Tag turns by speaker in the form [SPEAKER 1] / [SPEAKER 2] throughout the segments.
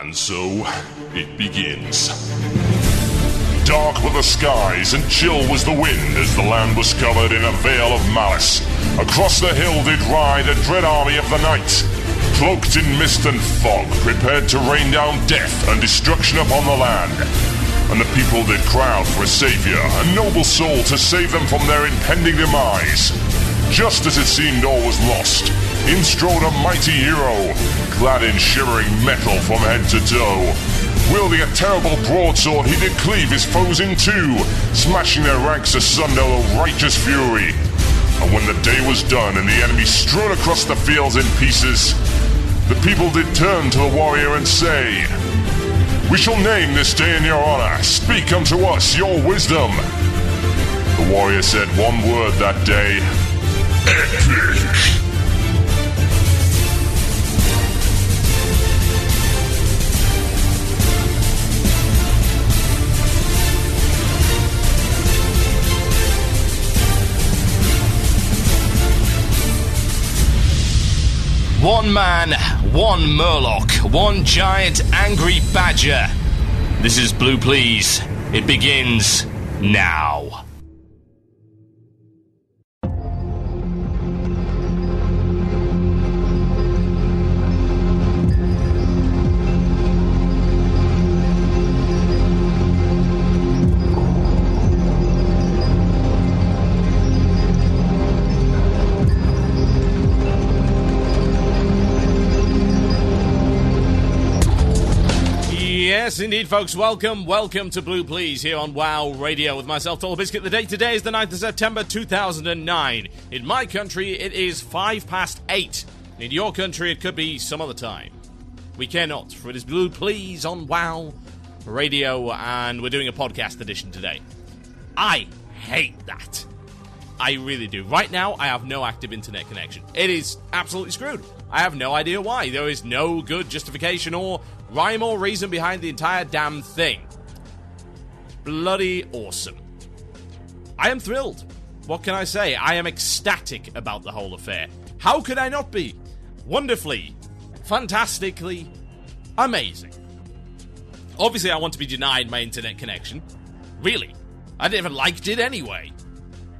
[SPEAKER 1] And so, it begins. Dark were the skies and chill was the wind as the land was covered in a veil of malice. Across the hill did ride a dread army of the night, cloaked in mist and fog, prepared to rain down death and destruction upon the land. And the people did crowd for a savior, a noble soul to save them from their impending demise. Just as it seemed all was lost, in strode a mighty hero, clad in shivering metal from head to toe. Wielding a terrible broadsword, he did cleave his foes in two, smashing their ranks asunder with righteous fury. And when the day was done and the enemy strewn across the fields in pieces, the people did turn to the warrior and say, "We shall name this day in your honor. Speak unto us your wisdom." The warrior said one word that day: epic.
[SPEAKER 2] One man, one Murloc, one giant angry badger. This is Blue Please. It begins now. Yes, indeed, folks. Welcome to Blue Please here on WoW Radio with myself, Total Biscuit. The date today is the 9th of September, 2009. In my country, it is 8:05. In your country, it could be some other time. We care not, for it is Blue Please on WoW Radio, and we're doing a podcast edition today. I hate that. I really do. Right now, I have no active internet connection. It is absolutely screwed. I have no idea why. There is no good justification or rhyme or reason behind the entire damn thing. Bloody awesome. I am thrilled. What can I say? I am ecstatic about the whole affair. How could I not be? Wonderfully, fantastically, amazing. Obviously, I want to be denied my internet connection. Really. I didn't even like it anyway.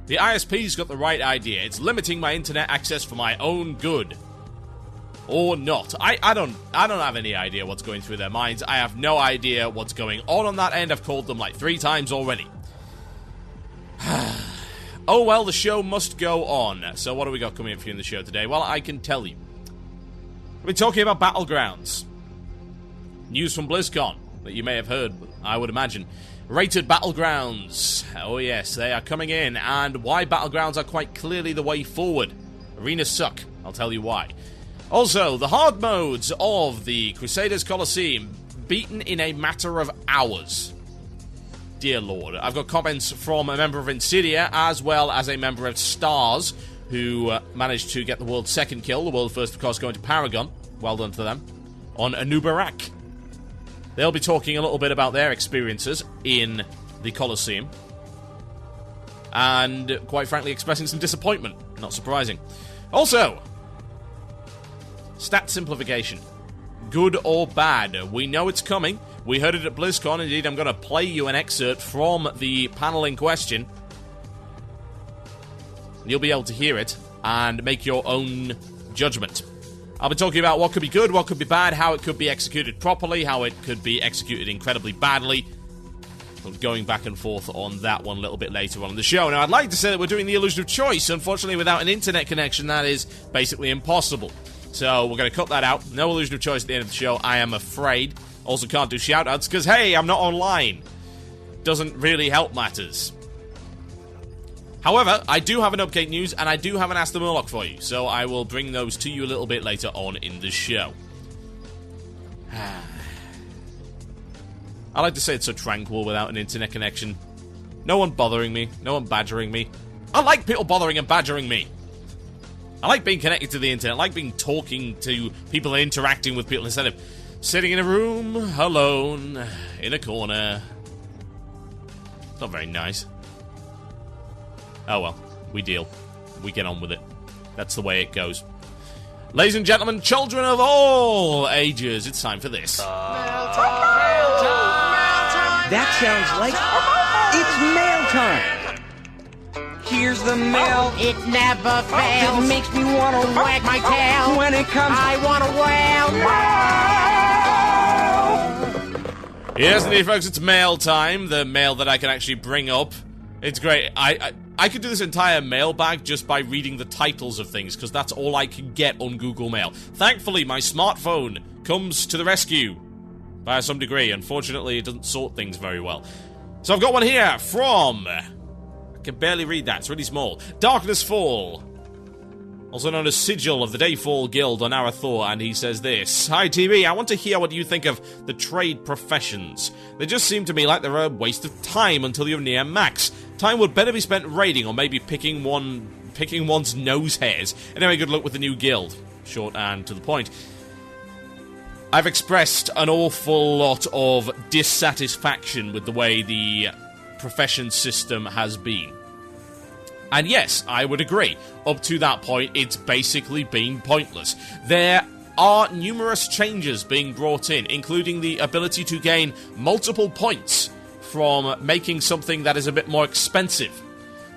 [SPEAKER 2] The ISP's got the right idea. It's limiting my internet access for my own good. Or not. I don't have any idea what's going through their minds. I have no idea what's going on that end. I've called them like 3 times already. Oh well, the show must go on. So what do we got coming up for you in the show today? Well, I can tell you. We're talking about Battlegrounds. News from BlizzCon that you may have heard, I would imagine. Rated Battlegrounds. Oh yes, they are coming in. And why Battlegrounds are quite clearly the way forward. Arenas suck. I'll tell you why. Also, the hard modes of the Crusaders Colosseum beaten in a matter of hours. Dear Lord. I've got comments from a member of Insidia as well as a member of Stars who managed to get the world's second kill. The world first, of course, going to Paragon. Well done to them. On Anubarak. They'll be talking a little bit about their experiences in the Colosseum. And, quite frankly, expressing some disappointment. Not surprising. Also, stat simplification. Good or bad? We know it's coming. We heard it at BlizzCon. Indeed, I'm going to play you an excerpt from the panel in question. You'll be able to hear it and make your own judgment. I'll be talking about what could be good, what could be bad, how it could be executed properly, how it could be executed incredibly badly. Going back and forth on that one a little bit later on in the show. Now, I'd like to say that we're doing the illusion of choice. Unfortunately, without an internet connection, that is basically impossible. So we're going to cut that out. No illusion of choice at the end of the show, I am afraid. Also can't do shoutouts because, hey, I'm not online. Doesn't really help matters. However, I do have an update news and I do have an Ask the Murloc for you. So I will bring those to you a little bit later on in the show. I like to say it's so tranquil without an internet connection. No one bothering me. No one badgering me. I like people bothering and badgering me. I like being connected to the internet. I like being talking to people and interacting with people instead of sitting in a room alone in a corner. It's not very nice. Oh well, we deal. We get on with it. That's the way it goes. Ladies and gentlemen, children of all ages, it's time for this.
[SPEAKER 3] That sounds like it's mail time. Here's the mail.
[SPEAKER 4] Oh, it never fails.
[SPEAKER 3] It makes me want to wag
[SPEAKER 4] my tail.
[SPEAKER 3] When it comes,
[SPEAKER 4] I want to wail.
[SPEAKER 2] Yes, indeed, folks, it's mail time. The mail that I can actually bring up. It's great. I could do this entire mailbag just by reading the titles of things, because that's all I can get on Google Mail. Thankfully, my smartphone comes to the rescue by some degree. Unfortunately, it doesn't sort things very well. So I've got one here from... I can barely read that, it's really small. Darkness Fall, also known as Sigil of the Dayfall Guild on Arathor, and he says this: Hi TV, I want to hear what you think of the trade professions. They just seem to me like they're a waste of time until you're near max. Time would better be spent raiding or maybe picking one's nose hairs. Anyway, good luck with the new guild. Short and to the point. I've expressed an awful lot of dissatisfaction with the way the profession system has been. And yes, I would agree. Up to that point, it's basically been pointless. There are numerous changes being brought in, including the ability to gain multiple points from making something that is a bit more expensive.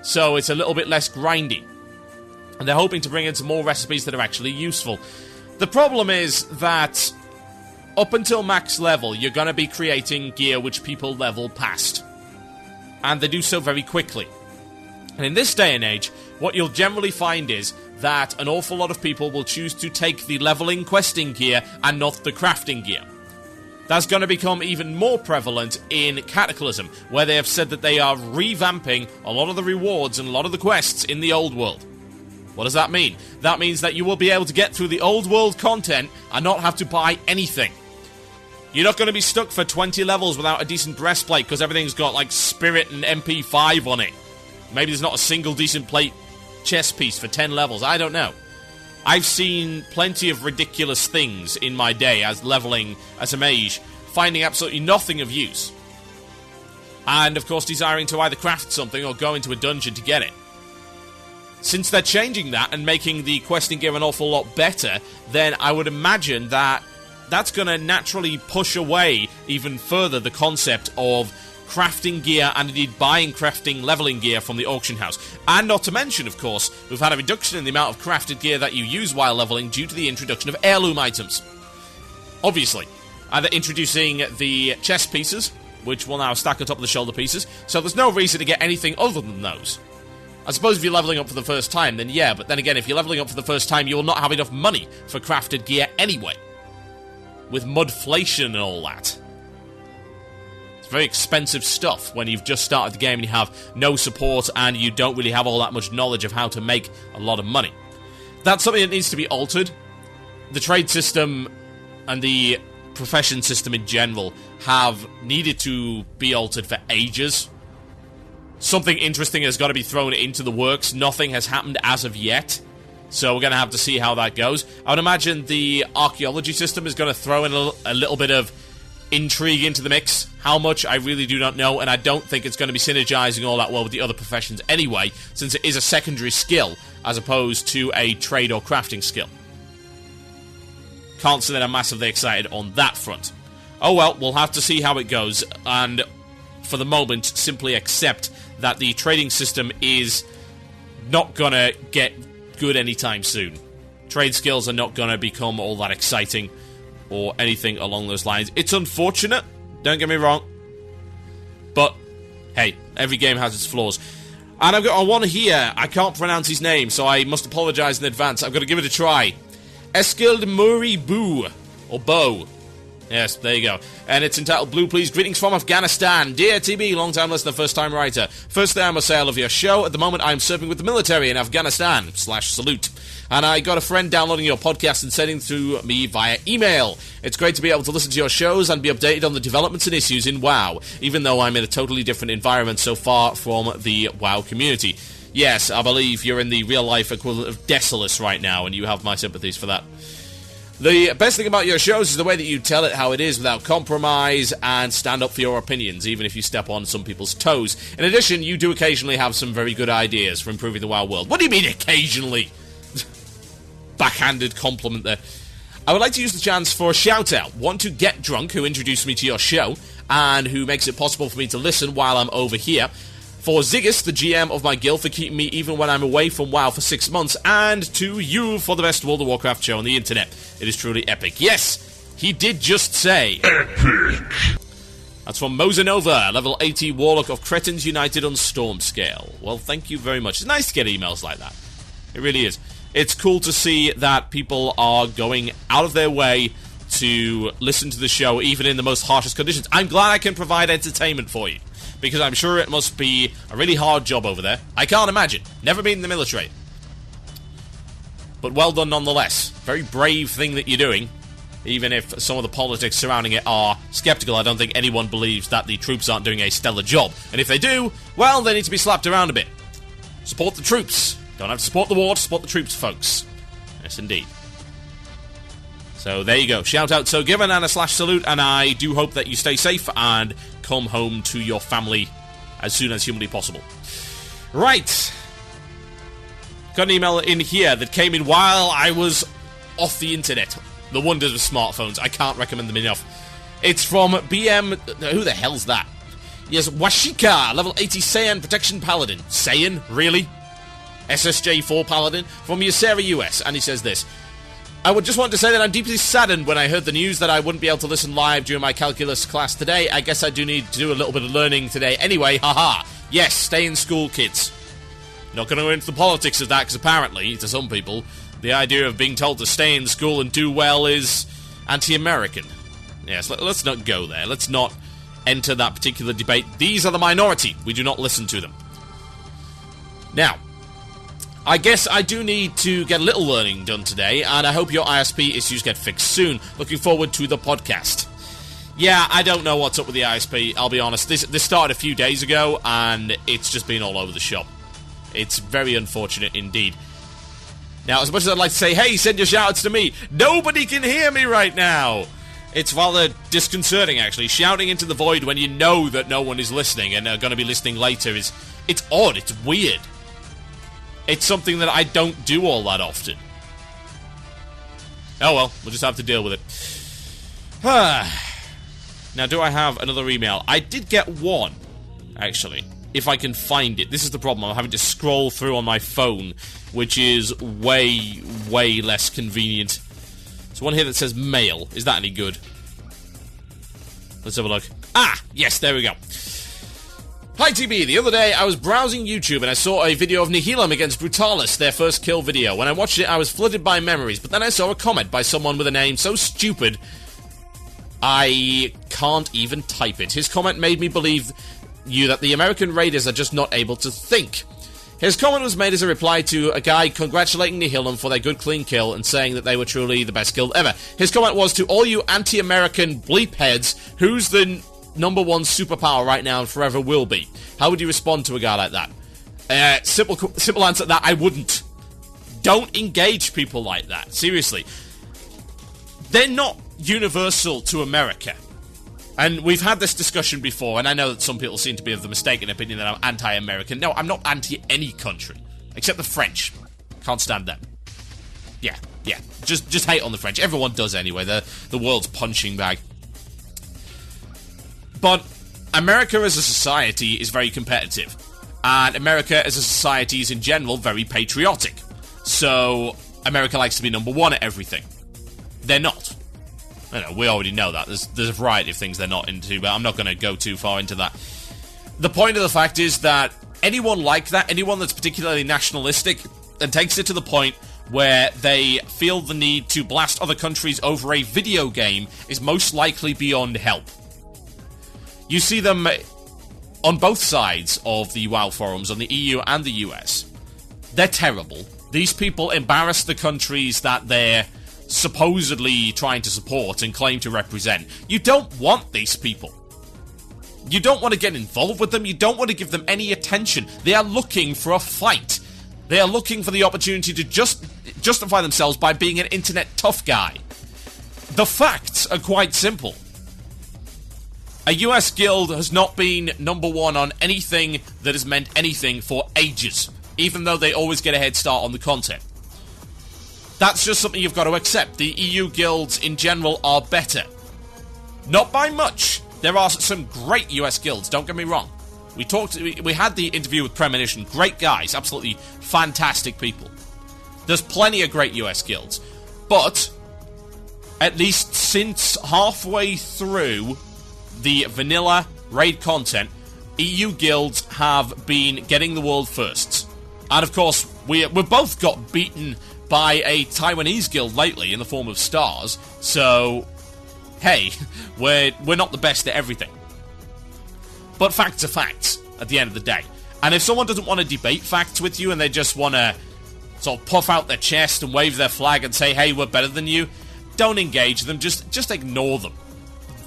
[SPEAKER 2] So it's a little bit less grindy. And they're hoping to bring in some more recipes that are actually useful. The problem is that up until max level, you're going to be creating gear which people level past. And they do so very quickly. And in this day and age, what you'll generally find is that an awful lot of people will choose to take the leveling questing gear and not the crafting gear. That's going to become even more prevalent in Cataclysm, where they have said that they are revamping a lot of the rewards and a lot of the quests in the old world. What does that mean? That means that you will be able to get through the old world content and not have to buy anything. You're not going to be stuck for 20 levels without a decent breastplate because everything's got like Spirit and MP5 on it. Maybe there's not a single decent plate chest piece for 10 levels. I don't know. I've seen plenty of ridiculous things in my day as leveling as a mage, finding absolutely nothing of use. And of course desiring to either craft something or go into a dungeon to get it. Since they're changing that and making the questing gear an awful lot better, then I would imagine that that's going to naturally push away even further the concept of crafting gear and indeed buying crafting leveling gear from the auction house. And not to mention, of course, we've had a reduction in the amount of crafted gear that you use while leveling due to the introduction of heirloom items. Obviously, either introducing the chest pieces, which will now stack on top of the shoulder pieces, so there's no reason to get anything other than those. I suppose if you're leveling up for the first time, then yeah, but then again, if you're leveling up for the first time, you will not have enough money for crafted gear anyway. With mudflation and all that. It's very expensive stuff when you've just started the game and you have no support and you don't really have all that much knowledge of how to make a lot of money. That's something that needs to be altered. The trade system and the profession system in general have needed to be altered for ages. Something interesting has got to be thrown into the works. Nothing has happened as of yet. So we're going to have to see how that goes. I would imagine the archaeology system is going to throw in a little bit of intrigue into the mix. How much, I really do not know, and I don't think it's going to be synergizing all that well with the other professions anyway, since it is a secondary skill, as opposed to a trade or crafting skill. Can't say that I'm massively excited on that front. Oh well, we'll have to see how it goes, and for the moment, simply accept that the trading system is not going to get good anytime soon. Trade skills are not going to become all that exciting or anything along those lines. It's unfortunate, don't get me wrong, but hey, every game has its flaws. And I've got one here, I can't pronounce his name, so I must apologise in advance. I've got to give it a try. Eskild Muri Boo, or Bo. Yes, there you go. And it's entitled Blue Please. Greetings from Afghanistan. Dear TB, long-time listener, first-time writer. Firstly, I must say I love your show. At the moment, I'm serving with the military in Afghanistan. /salute. And I got a friend downloading your podcast and sending to me via email. It's great to be able to listen to your shows and be updated on the developments and issues in WoW, even though I'm in a totally different environment so far from the WoW community. Yes, I believe you're in the real-life equivalent of Desolus right now, and you have my sympathies for that. The best thing about your shows is the way that you tell it how it is without compromise and stand up for your opinions, even if you step on some people's toes. In addition, you do occasionally have some very good ideas for improving the WoW world. What do you mean occasionally? Backhanded compliment there. I would like to use the chance for a shout-out. One to Get Drunk, who introduced me to your show, and who makes it possible for me to listen while I'm over here. For Ziggus, the GM of my guild, for keeping me even when I'm away from WoW for 6 months. And to you for the best World of Warcraft show on the internet. It is truly epic. Yes, he did just say...
[SPEAKER 1] Epic!
[SPEAKER 2] That's from Mosanova, level 80 Warlock of Cretins United on Storm Scale. Well, thank you very much. It's nice to get emails like that. It really is. It's cool to see that people are going out of their way to listen to the show, even in the most harshest conditions. I'm glad I can provide entertainment for you, because I'm sure it must be a really hard job over there. I can't imagine. Never been in the military. But well done nonetheless. Very brave thing that you're doing. Even if some of the politics surrounding it are skeptical, I don't think anyone believes that the troops aren't doing a stellar job. And if they do, well, they need to be slapped around a bit. Support the troops. Don't have to support the war, to support the troops, folks. Yes, indeed. So there you go. Shout out So Given and a /salute, and I do hope that you stay safe and come home to your family as soon as humanly possible. Right. Got an email in here that came in while I was off the internet. The wonders of smartphones. I can't recommend them enough. It's from BM... Who the hell's that? Yes, Washika, level 80 Saiyan Protection Paladin. Saiyan? Really? SSJ4 Paladin? From Ysera US. And he says this. I would just want to say that I'm deeply saddened when I heard the news that I wouldn't be able to listen live during my calculus class today. I guess I do need to do a little bit of learning today anyway. Haha. Yes, stay in school, kids. Not going to go into the politics of that, because apparently, to some people... the idea of being told to stay in school and do well is anti-American. Yes, let's not go there. Let's not enter that particular debate. These are the minority. We do not listen to them. Now, I guess I do need to get a little learning done today, and I hope your ISP issues get fixed soon. Looking forward to the podcast. Yeah, I don't know what's up with the ISP, I'll be honest. This started a few days ago, and it's just been all over the shop. It's very unfortunate indeed. Now, as much as I'd like to say, hey, send your shoutouts to me, nobody can hear me right now. It's rather disconcerting, actually. Shouting into the void when you know that no one is listening and are going to be listening later it's odd, it's weird. It's something that I don't do all that often. Oh well, we'll just have to deal with it. Now, do I have another email? I did get one, actually. If I can find it. This is the problem. I'm having to scroll through on my phone, which is way, way less convenient. There's one here that says mail. Is that any good? Let's have a look. Ah! Yes, there we go. Hi, TB. The other day, I was browsing YouTube and I saw a video of Nihilum against Brutalis, their first kill video. When I watched it, I was flooded by memories, but then I saw a comment by someone with a name so stupid, I can't even type it. His comment made me believe... you that the American raiders are just not able to think. His comment was made as a reply to a guy congratulating Nihilum for their good clean kill and saying that they were truly the best guild ever. His comment was, to all you anti-American bleep heads, who's the number one superpower right now and forever will be? How would you respond to a guy like that? Simple answer to that, I wouldn't. Don't engage people like that. Seriously. They're not universal to America. And we've had this discussion before, and I know that some people seem to be of the mistaken opinion that I'm anti-American. No, I'm not anti any country. Except the French. Can't stand them. Yeah. Just hate on the French. Everyone does anyway. The world's punching bag. But America as a society is very competitive. And America as a society is in general very patriotic. So, America likes to be number one at everything. They're not. I know, we already know that. There's a variety of things they're not into, but I'm not going to go too far into that. The point of the fact is that anyone like that, anyone that's particularly nationalistic, and takes it to the point where they feel the need to blast other countries over a video game, is most likely beyond help. You see them on both sides of the WoW forums, on the EU and the US. They're terrible. These people embarrass the countries that they're supposedly trying to support and claim to represent. You don't want these people. You don't want to get involved with them. You don't want to give them any attention. They are looking for a fight. They are looking for the opportunity to justify themselves by being an internet tough guy. The facts are quite simple. A US guild has not been number one on anything that has meant anything for ages, even though they always get a head start on the content. That's just something you've got to accept. The EU guilds in general are better. Not by much, There are some great US guilds, don't get me wrong. We had the interview with Premonition. Great guys, absolutely fantastic people. There's plenty of great US guilds. But, at least since halfway through the vanilla raid content, EU guilds have been getting the world firsts. And of course, we both got beaten by a Taiwanese guild lately in the form of Stars, so hey, we're not the best at everything. But facts are facts at the end of the day. And if someone doesn't want to debate facts with you and they just want to sort of puff out their chest and wave their flag and say, hey, we're better than you, don't engage them, just ignore them.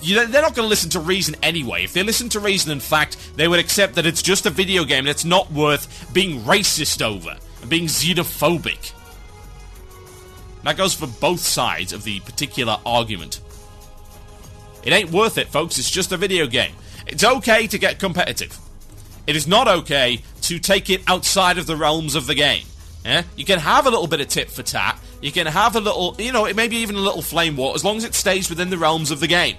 [SPEAKER 2] They're not going to listen to reason anyway. If they listen to reason and fact, they would accept that it's just a video game and it's not worth being racist over and being xenophobic. That goes for both sides of the particular argument. It ain't worth it, folks. It's just a video game. It's okay to get competitive. It is not okay to take it outside of the realms of the game. You can have a little bit of tit for tat. You can have a little, maybe even a little flame war, as long as it stays within the realms of the game.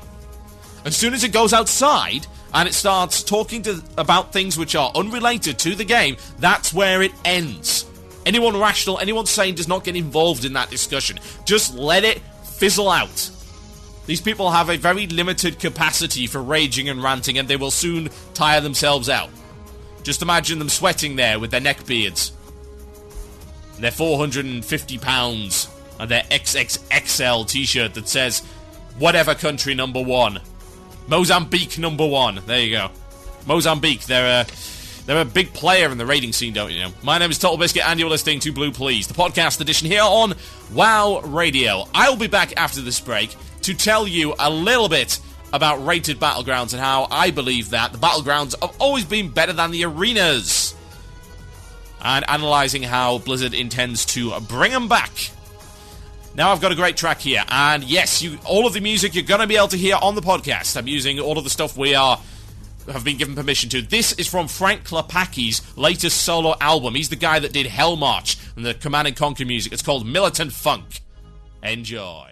[SPEAKER 2] As soon as it goes outside and it starts talking about things which are unrelated to the game, that's where it ends. Anyone rational, anyone sane does not get involved in that discussion. Just let it fizzle out. These people have a very limited capacity for raging and ranting, and they will soon tire themselves out. Just imagine them sweating there with their neckbeards, their 450 pounds, and their XXXL t-shirt that says, whatever country number 1. Mozambique number 1. There you go. Mozambique, they're a big player in the raiding scene, don't you know? My name is Total Biscuit, and you're listening to Blue Please, the podcast edition here on WoW Radio. I'll be back after this break to tell you a little bit about rated battlegrounds and how I believe that the battlegrounds have always been better than the arenas, and analysing how Blizzard intends to bring them back. Now I've got a great track here, and yes, all of the music you're going to be able to hear on the podcast. I'm using all of the stuff we have been given permission to. This is from Frank Klapaki's latest solo album. He's the guy that did Hell March and the Command & Conquer music. It's called Militant Funk. Enjoy.